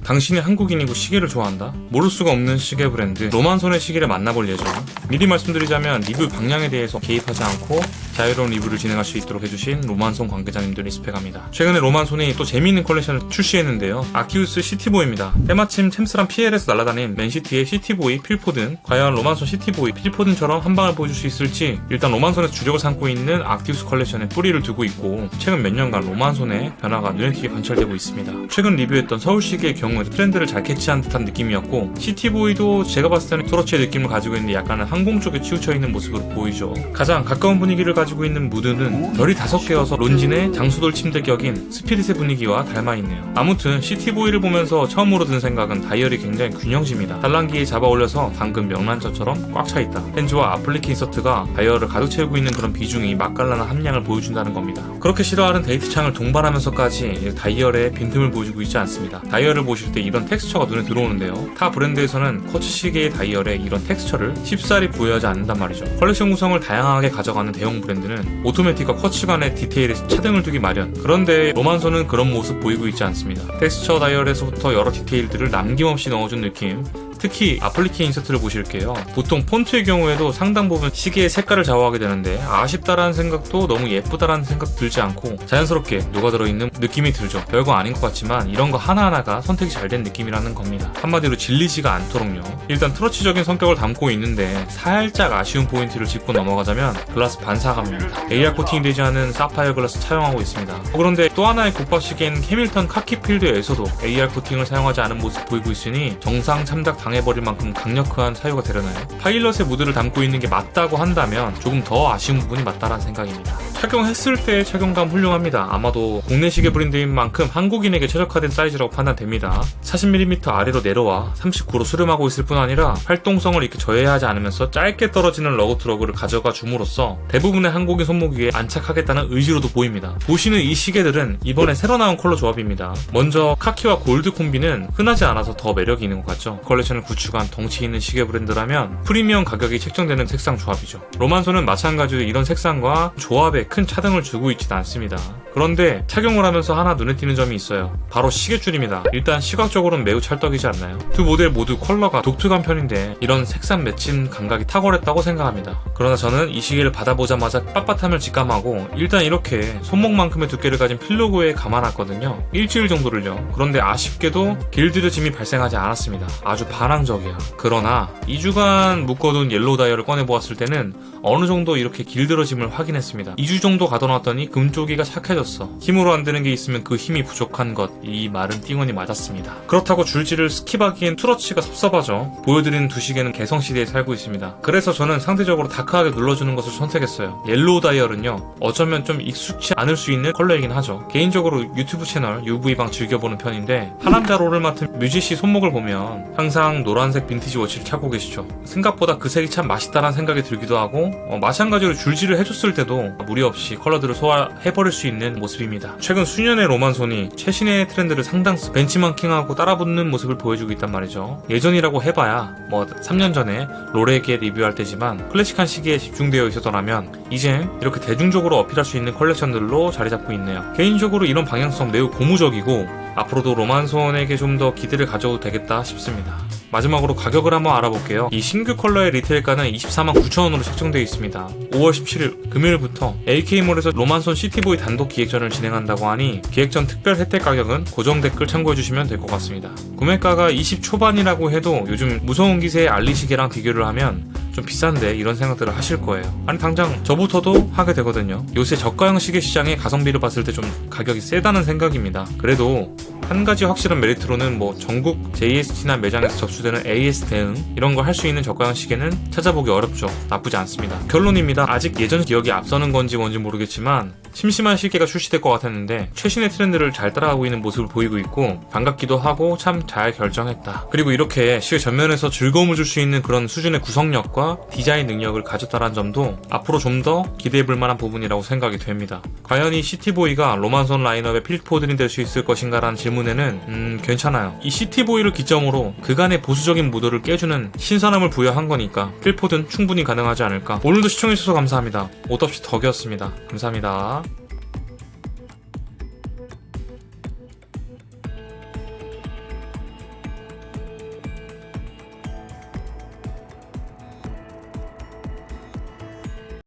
당신이 한국인이고 시계를 좋아한다? 모를 수가 없는 시계 브랜드 로만손의 시계를 만나볼 예정. 미리 말씀드리자면 리뷰 방향에 대해서 개입하지 않고 자유로운 리뷰를 진행할 수 있도록 해주신 로만손 관계자님들 리스펙합니다. 최근에 로만손이 또 재미있는 컬렉션을 출시했는데요. 아키우스 시티보이입니다. 때마침 챔스랑 PL에서 날아다닌 맨시티의 시티보이 필포든. 과연 로만손 시티보이 필포든처럼 한 방을 보여줄 수 있을지. 일단 로만손에서 주력을 삼고 있는 아키우스 컬렉션에 뿌리를 두고 있고 최근 몇 년간 로만손의 변화가 눈에 띄게 관찰되고 있습니다. 최근 리뷰했던 서울시계의 경우에도 트렌드를 잘 캐치한 듯한 느낌이었고 시티보이도 제가 봤을 때는 트러치의 느낌을 가지고 있는데 약간은 항공 쪽에 치우쳐 있는 모습으로 보이죠. 가장 가까운 분위기를 가지고 있는 무드는 별이 5개여서 론진의 장수돌 침대 격인 스피릿의 분위기와 닮아있네요. 아무튼 시티보이를 보면서 처음으로 든 생각은 다이얼이 굉장히 균형집니다. 달랑기에 잡아 올려서 방금 명란젓처럼 꽉 차있다. 렌즈와 아플리케 인서트가 다이얼을 가득 채우고 있는 그런 비중이 맛깔나는 함량을 보여준다는 겁니다. 그렇게 싫어하는 데이트창을 동반하면서까지 다이얼의 빈틈을 보여주고 있지 않습니다. 다이얼을 보실 때 이런 텍스처가 눈에 들어오는데요. 타 브랜드에서는 쿼츠 시계의 다이얼에 이런 텍스처를 쉽사리 부여하지 않는단 말이죠. 컬렉션 구성을 다양하게 가져가는 대형 브랜드는 오토매틱과 쿼츠 간의 디테일에 차등을 두기 마련. 그런데 로만손은 그런 모습 보이고 있지 않습니다. 텍스처 다이얼에서부터 여러 디테일들을 남김없이 넣어준 느낌. 특히 아플리케 인서트를 보실게요. 보통 폰트의 경우에도 상당 부분 시계의 색깔을 좌우하게 되는데 아쉽다라는 생각도 너무 예쁘다라는 생각 들지 않고 자연스럽게 녹아들어있는 느낌이 들죠. 별거 아닌 것 같지만 이런 거 하나하나가 선택이 잘 된 느낌이라는 겁니다. 한마디로 질리지가 않도록요. 일단 트러치적인 성격을 담고 있는데 살짝 아쉬운 포인트를 짚고 넘어가자면 글라스 반사감입니다. AR 코팅이 되지 않은 사파이어 글라스 사용하고 있습니다. 그런데 또 하나의 국밥 시계인 캐밀턴 카키필드에서도 AR 코팅을 사용하지 않은 모습 보이고 있으니 정상 참작 당해버릴 만큼 강력한 사유가 되려나요? 파일럿의 무드를 담고 있는 게 맞다고 한다면 조금 더 아쉬운 부분이 맞다라는 생각입니다. 착용했을 때의 착용감 훌륭합니다. 아마도 국내 시계 브랜드인 만큼 한국인에게 최적화된 사이즈라고 판단됩니다. 40mm 아래로 내려와 39로 수렴하고 있을 뿐 아니라 활동성을 이렇게 저해하지 않으면서 짧게 떨어지는 러그 러그를 가져가 줌으로써 대부분의 한국인 손목위에 안착하겠다는 의지로도 보입니다. 보시는 이 시계들은 이번에 새로 나온 컬러 조합입니다. 먼저 카키와 골드 콤비는 흔하지 않아서 더 매력이 있는 것 같죠. 컬렉션을 구축한 덩치 있는 시계 브랜드라면 프리미엄 가격이 책정되는 색상 조합이죠. 로만손은 마찬가지로 이런 색상과 조합에 큰 차등을 주고 있지는 않습니다. 그런데 착용을 하면서 하나 눈에 띄는 점이 있어요. 바로 시계줄입니다. 일단 시각적으로는 매우 찰떡이지 않나요? 두 모델 모두 컬러가 독특한 편인데 이런 색상 매칭 감각이 탁월했다고 생각합니다. 그러나 저는 이 시계를 받아보자마자 빳빳함을 직감하고 일단 이렇게 손목만큼의 두께를 가진 필로그에 감아놨거든요. 일주일 정도를요. 그런데 아쉽게도 길들여짐이 발생하지 않았습니다. 아주 반항적이야. 그러나 2주간 묶어둔 옐로우 다이얼을 꺼내보았을 때는 어느 정도 이렇게 길들어짐을 확인했습니다. 2주 정도 가둬놨더니 금쪽이가 착해졌어. 힘으로 안 되는 게 있으면 그 힘이 부족한 것. 이 말은 띵언이 맞았습니다. 그렇다고 줄지를 스킵하기엔 트러치가 섭섭하죠. 보여드리는 두 시계는 개성시대에 살고 있습니다. 그래서 저는 상대적으로 다크하게 눌러주는 것을 선택했어요. 옐로우 다이얼은요 어쩌면 좀 익숙치 않을 수 있는 컬러이긴 하죠. 개인적으로 유튜브 채널 UV방 즐겨보는 편인데 하남자로를 맡은 뮤지씨 손목을 보면 항상 노란색 빈티지 워치를 찾고 계시죠. 생각보다 그 색이 참 맛있다라는 생각이 들기도 하고 마찬가지로 줄지를 해줬을 때도 무리 없이 컬러들을 소화해버릴 수 있는 모습입니다. 최근 수년의 로만손이 최신의 트렌드를 상당수 벤치마킹하고 따라붙는 모습을 보여주고 있단 말이죠. 예전이라고 해봐야 3년 전에 롤에게 리뷰할 때지만 클래식한 시기에 집중되어 있었더라면 이젠 이렇게 대중적으로 어필할 수 있는 컬렉션들로 자리 잡고 있네요. 개인적으로 이런 방향성 매우 고무적이고 앞으로도 로만손에게 좀 더 기대를 가져도 되겠다 싶습니다. 마지막으로 가격을 한번 알아볼게요. 이 신규 컬러의 리테일가는 249,000원으로 책정되어 있습니다. 5월 17일 금요일부터 AK몰에서 로만손 시티보이 단독 기획전을 진행한다고 하니 기획전 특별 혜택 가격은 고정 댓글 참고해주시면 될 것 같습니다. 구매가가 20 초반이라고 해도 요즘 무서운 기세의 알리시계랑 비교를 하면 좀 비싼데 이런 생각들을 하실 거예요. 아니 당장 저부터도 하게 되거든요. 요새 저가형 시계 시장의 가성비를 봤을 때 좀 가격이 세다는 생각입니다. 그래도 한 가지 확실한 메리트로는 전국 JST나 매장에서 접수되는 AS 대응 이런 거 할 수 있는 저가형 시계는 찾아보기 어렵죠. 나쁘지 않습니다. 결론입니다. 아직 예전 기억이 앞서는 건지 뭔지 모르겠지만 심심한 시계가 출시될 것 같았는데 최신의 트렌드를 잘 따라가고 있는 모습을 보이고 있고 반갑기도 하고 참 잘 결정했다. 그리고 이렇게 시계 전면에서 즐거움을 줄 수 있는 그런 수준의 구성력과 디자인 능력을 가졌다는 점도 앞으로 좀 더 기대해볼 만한 부분이라고 생각이 됩니다. 과연 이 시티보이가 로만손 라인업의 필포든이 될 수 있을 것인가 라는 질문에는 괜찮아요. 이 시티보이를 기점으로 그간의 보수적인 무드를 깨주는 신선함을 부여한 거니까 필포든 충분히 가능하지 않을까. 오늘도 시청해주셔서 감사합니다. 옷 없이 덕이었습니다. 감사합니다.